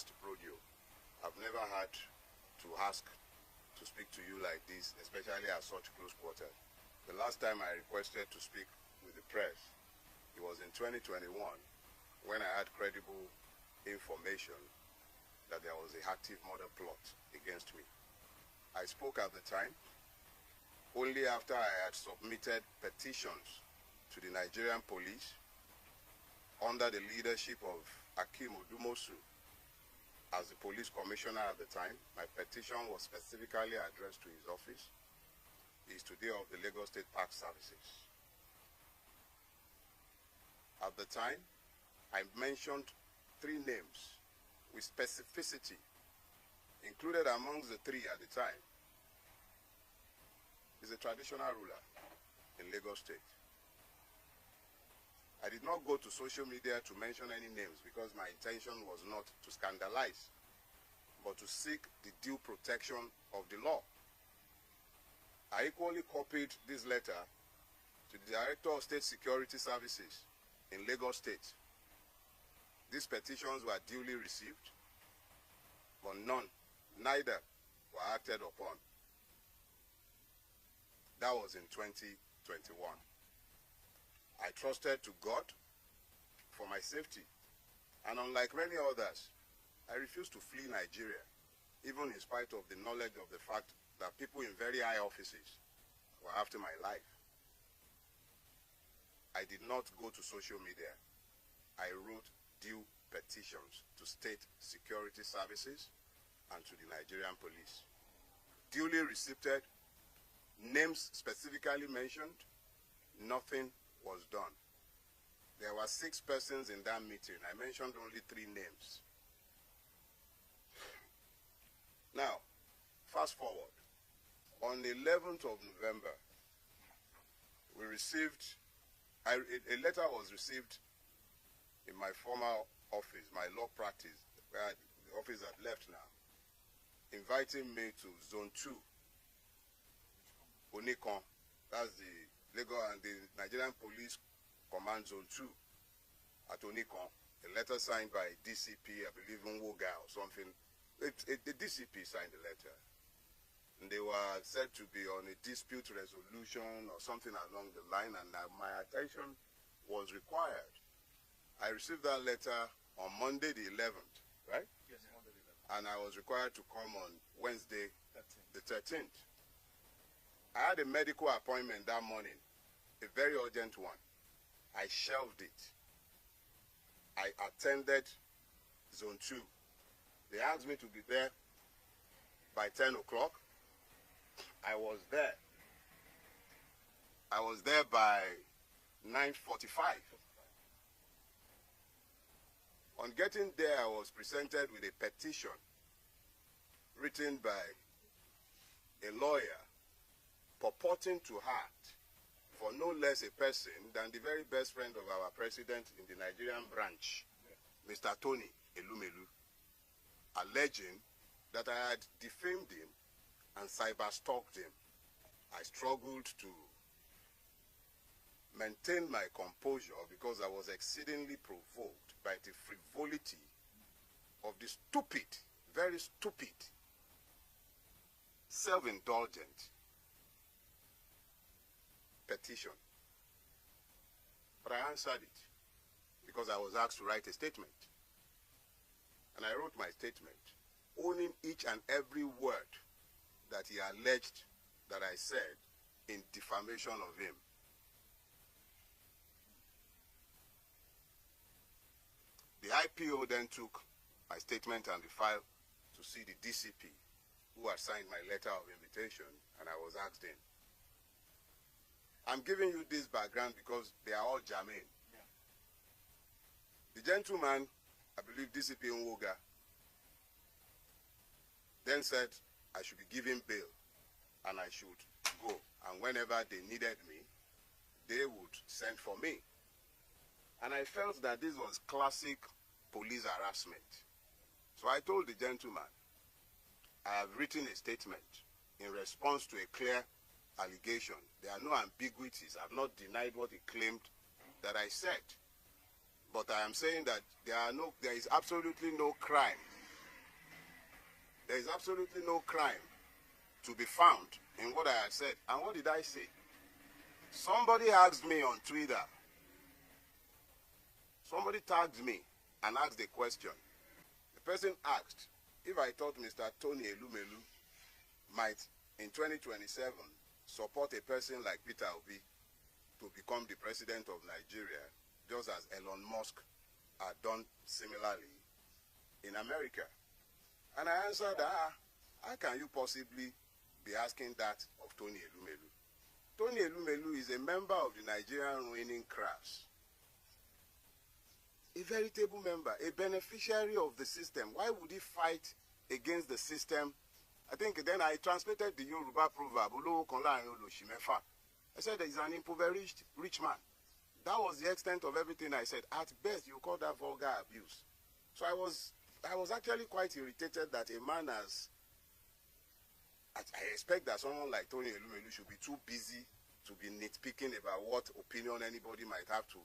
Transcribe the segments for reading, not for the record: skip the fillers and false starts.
first rodeo. I've never had to ask to speak to you like this, especially at such close quarters. The last time I requested to speak with the press, it was in 2021 when I had credible information that there was an active murder plot against me. I spoke at the time only after I had submitted petitions to the Nigerian police under the leadership of Akim Odumosu as the police commissioner at the time. My petition was specifically addressed to his office. He is today of the Lagos State Park Services. At the time, I mentioned 3 names with specificity. Included amongst the 3 at the time is a traditional ruler in Lagos State. I did not go to social media to mention any names because my intention was not to scandalize, but to seek the due protection of the law. I equally copied this letter to the Director of State Security Services in Lagos State. These petitions were duly received, but neither were acted upon. That was in 2021. I trusted to God for my safety, and unlike many others, I refused to flee Nigeria, even in spite of the knowledge of the fact that people in very high offices were after my life. I did not go to social media. I wrote due petitions to state security services and to the Nigerian police. Duly received, names specifically mentioned, nothing was done. There were 6 persons in that meeting. I mentioned only 3 names. Now, fast forward. On the 11th of November, we received, a letter was received in my former office, my law practice, where the office had left now, inviting me to Zone 2, Onikon. That's the Lagos and the Nigerian Police Command Zone 2 at Onikon. A letter signed by DCP, I believe Nwoga or something. The DCP signed the letter. And they were said to be on a dispute resolution or something along the line, and my attention was required. I received that letter on Monday the 11th, right? Yes, Monday the 11th. And I was required to come on Wednesday the 13th. I had a medical appointment that morning, a very urgent one. I shelved it. I attended Zone 2. They asked me to be there by 10 o'clock. I was there. I was there by 9:45. On getting there, I was presented with a petition written by a lawyer purporting to act for no less a person than the very best friend of our president in the Nigerian branch, Mr. Tony Elumelu, alleging that I had defamed him and cyber-stalked him. I struggled to maintain my composure because I was exceedingly provoked by the frivolity of the stupid, very stupid, self-indulgent petition. But I answered it because I was asked to write a statement. And I wrote my statement, owning each and every word that he alleged that I said in defamation of him. The IPO then took my statement and the file to see the DCP, who had signed my letter of invitation, and I was asked in. I'm giving you this background because they are all germane. Yeah. The gentleman, I believe DCP Nwoga, then said I should be given bail and I should go. And whenever they needed me, they would send for me. And I felt that this was classic police harassment. So I told the gentleman, I have written a statement in response to a clear allegation. There are no ambiguities. I have not denied what he claimed that I said. But I am saying that there is absolutely no crime There is absolutely no crime to be found in what I had said. And what did I say? Somebody asked me on Twitter. Somebody tagged me and asked a question. The person asked if I thought Mr. Tony Elumelu might, in 2027, support a person like Peter Obi to become the president of Nigeria, just as Elon Musk had done similarly in America. And I answered, how can you possibly be asking that of Tony Elumelu? Tony Elumelu is a member of the Nigerian ruining class. A veritable member, a beneficiary of the system. Why would he fight against the system? I think then I translated the Yoruba proverb, I said he's an impoverished rich man. That was the extent of everything I said. At best, you call that vulgar abuse. So I was actually quite irritated that a man has... I expect that someone like Tony Elumelu should be too busy to be nitpicking about what opinion anybody might have to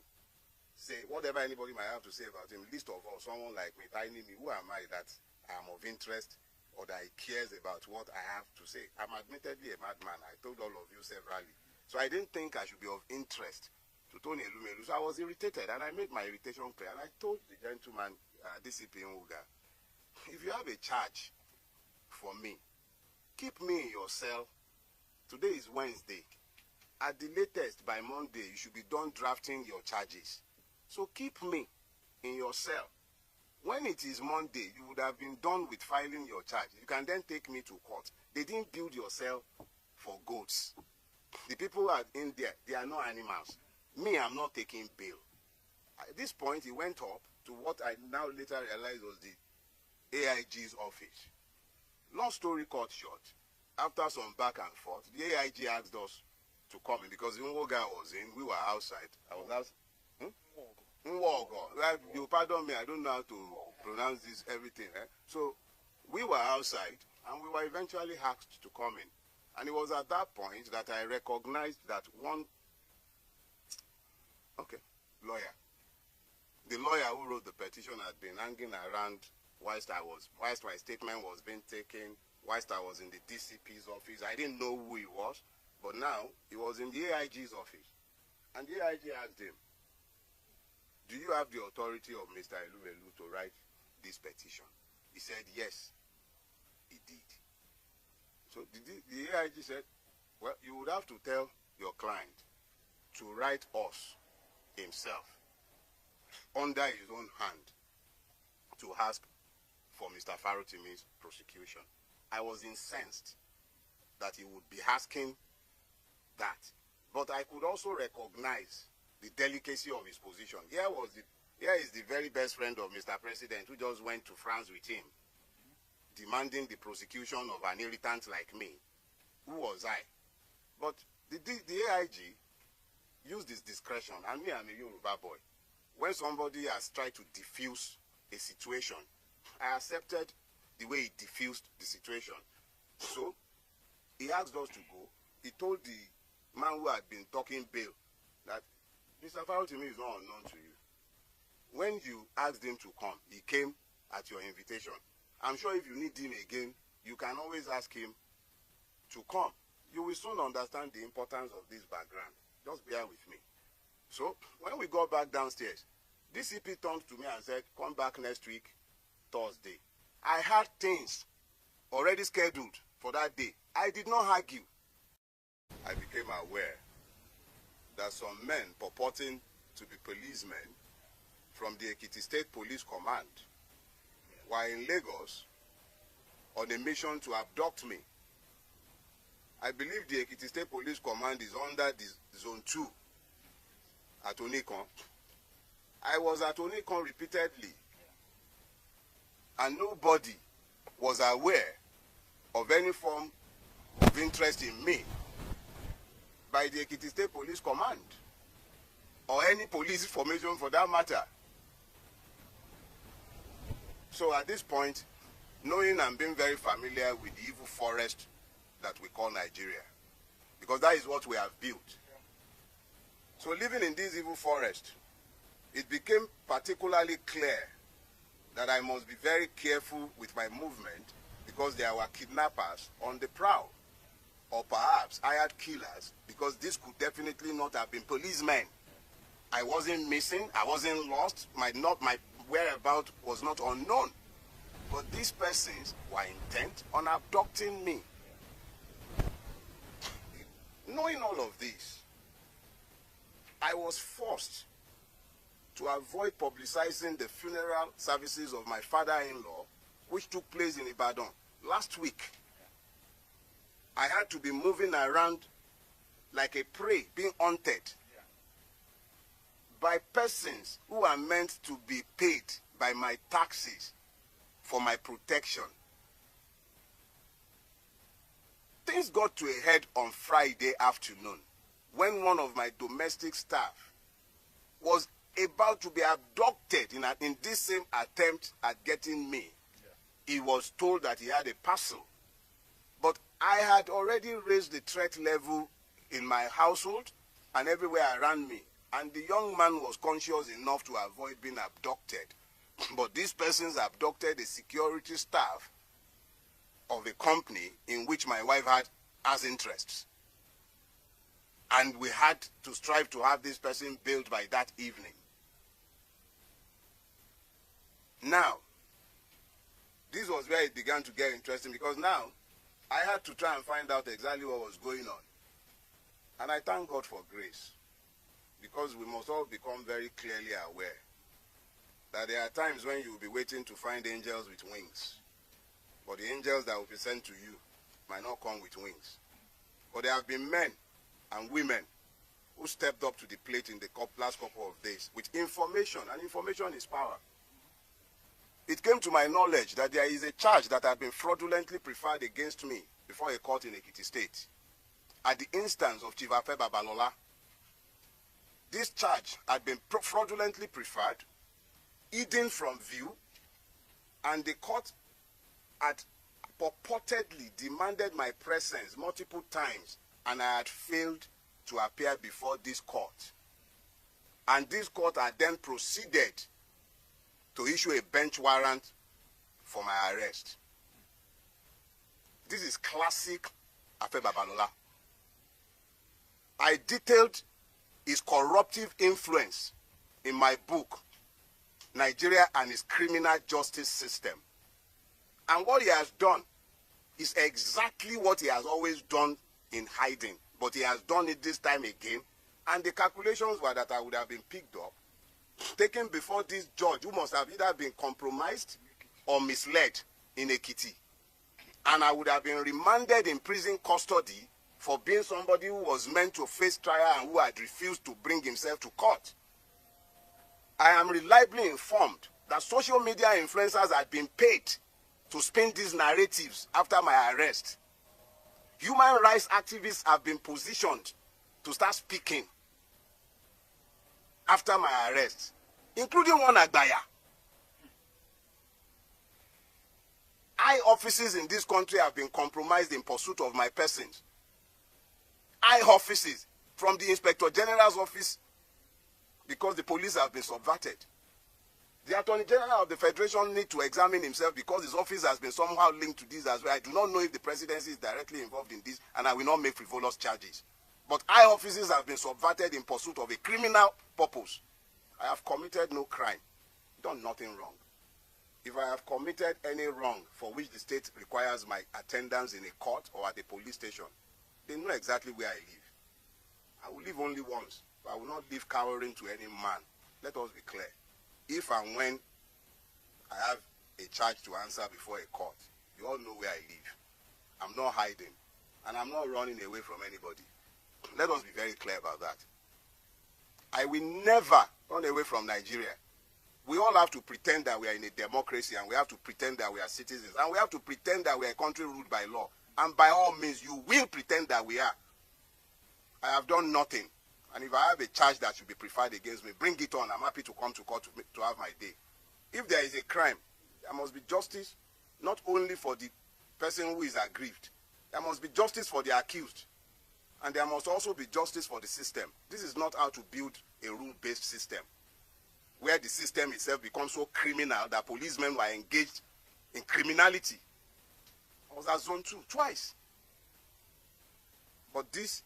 say, whatever anybody might have to say about him. Least of all, someone like me, tiny me, who am I that I am of interest or that he cares about what I have to say? I'm admittedly a madman. I told all of you severally. So I didn't think I should be of interest to Tony Elumelu. So I was irritated, and I made my irritation clear. And I told the gentleman, DCP Nwuga, if you have a charge for me, keep me in your cell. Today is Wednesday. At the latest, by Monday, you should be done drafting your charges. So keep me in your cell. When it is Monday, you would have been done with filing your charge. You can then take me to court. They didn't build your cell for goats. The people in there, they are not animals. Me, I'm not taking bail. At this point, he went up to what I now later realized was the AIG's office. Long story cut short, after some back and forth, the AIG asked us to come in because Nwuga was in, we were outside. I was outside. You pardon me, I don't know how to pronounce this, everything. So we were outside and we were eventually asked to come in. And it was at that point that I recognized that one lawyer, the lawyer who wrote the petition had been hanging around whilst my statement was being taken, whilst I was in the DCP's office. I didn't know who he was, but now he was in the AIG's office. And the AIG asked him, do you have the authority of Mr. Elumelu to write this petition? He said, yes, he did. So the AIG said, well, you would have to tell your client to write us himself under his own hand to ask for Mr. Farotimi's prosecution. I was incensed that he would be asking that. But I could also recognize the delicacy of his position. Here is the very best friend of Mr. President who just went to France with him, demanding the prosecution of an irritant like me. Who was I? But the AIG used his discretion, and me, I'm a Yoruba boy. When somebody has tried to diffuse a situation, I accepted the way he diffused the situation. So he asked us to go. He told the man who had been talking bail that Mr. Farotimi is not unknown to you. When you asked him to come, he came at your invitation. I'm sure if you need him again, you can always ask him to come. You will soon understand the importance of this background. Just bear with me. So when we got back downstairs, DCP turned to me and said, come back next week, Thursday. I had things already scheduled for that day. I did not argue. I became aware that some men purporting to be policemen from the Ekiti State Police Command were in Lagos on a mission to abduct me. I believe the Ekiti State Police Command is under the Zone 2 at Onikon. I was at Onikon repeatedly, and nobody was aware of any form of interest in me by the Ekiti State Police Command, or any police formation for that matter. So at this point, knowing and being very familiar with the evil forest that we call Nigeria, because that is what we have built. So living in this evil forest, it became particularly clear that I must be very careful with my movement, because there were kidnappers on the prowl, or perhaps hired killers, because this could definitely not have been policemen. I wasn't missing, I wasn't lost, my whereabouts was not unknown. But these persons were intent on abducting me. Knowing all of this, I was forced to avoid publicizing the funeral services of my father-in-law, which took place in Ibadan last week. I had to be moving around like a prey, being hunted by persons who are meant to be paid by my taxes for my protection. Things got to a head on Friday afternoon when one of my domestic staff was about to be abducted in this same attempt at getting me. He was told that he had a parcel. But I had already raised the threat level in my household and everywhere around me. And the young man was conscious enough to avoid being abducted. But these persons abducted the security staff of a company in which my wife had as interests. And we had to strive to have this person bailed by that evening. Now, this was where it began to get interesting, because now I had to try and find out exactly what was going on. And I thank God for grace, because we must all become very clearly aware that there are times when you will be waiting to find angels with wings, but the angels that will be sent to you might not come with wings. But there have been men and women who stepped up to the plate in the last couple of days with information, and information is power. It came to my knowledge that there is a charge that had been fraudulently preferred against me before a court in Ekiti State at the instance of Chief Afebabalola. This charge had been fraudulently preferred, hidden from view, and the court had purportedly demanded my presence multiple times, and I had failed to appear before this court. And this court had then proceeded to issue a bench warrant for my arrest. This is classic Afebabalola. I detailed his corruptive influence in my book, Nigeria and its Criminal Justice System. And what he has done is exactly what he has always done in hiding, but he has done it this time again. And the calculations were that I would have been picked up, taken before this judge, who must have either been compromised or misled in Ekiti. And I would have been remanded in prison custody for being somebody who was meant to face trial and who had refused to bring himself to court. I am reliably informed that social media influencers had been paid to spin these narratives after my arrest. Human rights activists have been positioned to start speaking after my arrest, including one Agbaya. High offices in this country have been compromised in pursuit of my persons. High offices, from the Inspector General's office, because the police have been subverted. The Attorney General of the Federation needs to examine himself, because his office has been somehow linked to this as well. I do not know if the presidency is directly involved in this, and I will not make frivolous charges. But high offices have been subverted in pursuit of a criminal purpose. I have committed no crime, done nothing wrong. If I have committed any wrong for which the state requires my attendance in a court or at a police station, they know exactly where I live. I will live only once, but I will not live cowering to any man. Let us be clear. If and when I have a charge to answer before a court, you all know where I live. I'm not hiding, and I'm not running away from anybody. Let us be very clear about that. I will never run away from Nigeria. We all have to pretend that we are in a democracy, and we have to pretend that we are citizens, and we have to pretend that we are a country ruled by law. And by all means, you will pretend that we are. I have done nothing. And if I have a charge that should be preferred against me, bring it on. I'm happy to come to court to have my day. If there is a crime, there must be justice, not only for the person who is aggrieved. There must be justice for the accused. And there must also be justice for the system. This is not how to build a rule-based system, where the system itself becomes so criminal that policemen were engaged in criminality. I was at zone 2 twice. But this,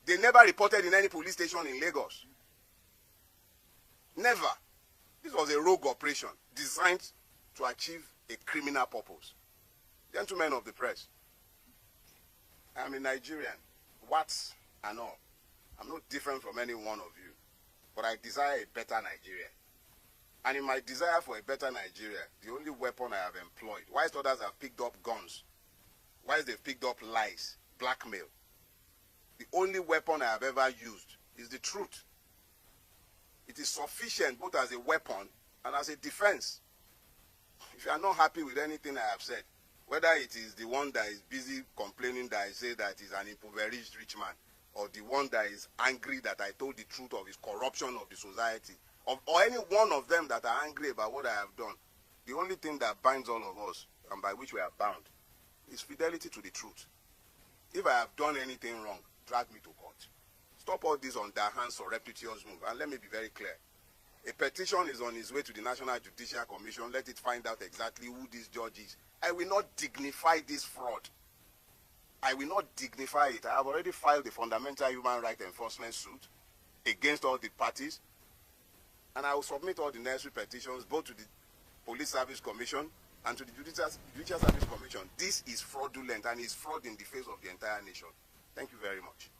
they never reported in any police station in Lagos. Never. This was a rogue operation designed to achieve a criminal purpose. Gentlemen of the press, I'm a Nigerian, Watts and all. I'm not different from any one of you, but I desire a better Nigeria. And in my desire for a better Nigeria, the only weapon I have employed, whilst others have picked up guns, whilst they've picked up lies, blackmail, the only weapon I have ever used is the truth. It is sufficient both as a weapon and as a defense. If you are not happy with anything I have said, whether it is the one that is busy complaining that I say that he's an impoverished rich man, or the one that is angry that I told the truth of his corruption of the society, or any one of them that are angry about what I have done, the only thing that binds all of us, and by which we are bound, is fidelity to the truth. If I have done anything wrong, drag me to court. Stop all this underhand surreptitious move, and let me be very clear. A petition is on its way to the National Judicial Commission. Let it find out exactly who this judge is. I will not dignify this fraud. I will not dignify it. I have already filed a fundamental human rights enforcement suit against all the parties, and I will submit all the necessary petitions both to the Police Service Commission and to the Judicial Service Commission. This is fraudulent and is fraud in the face of the entire nation. Thank you very much.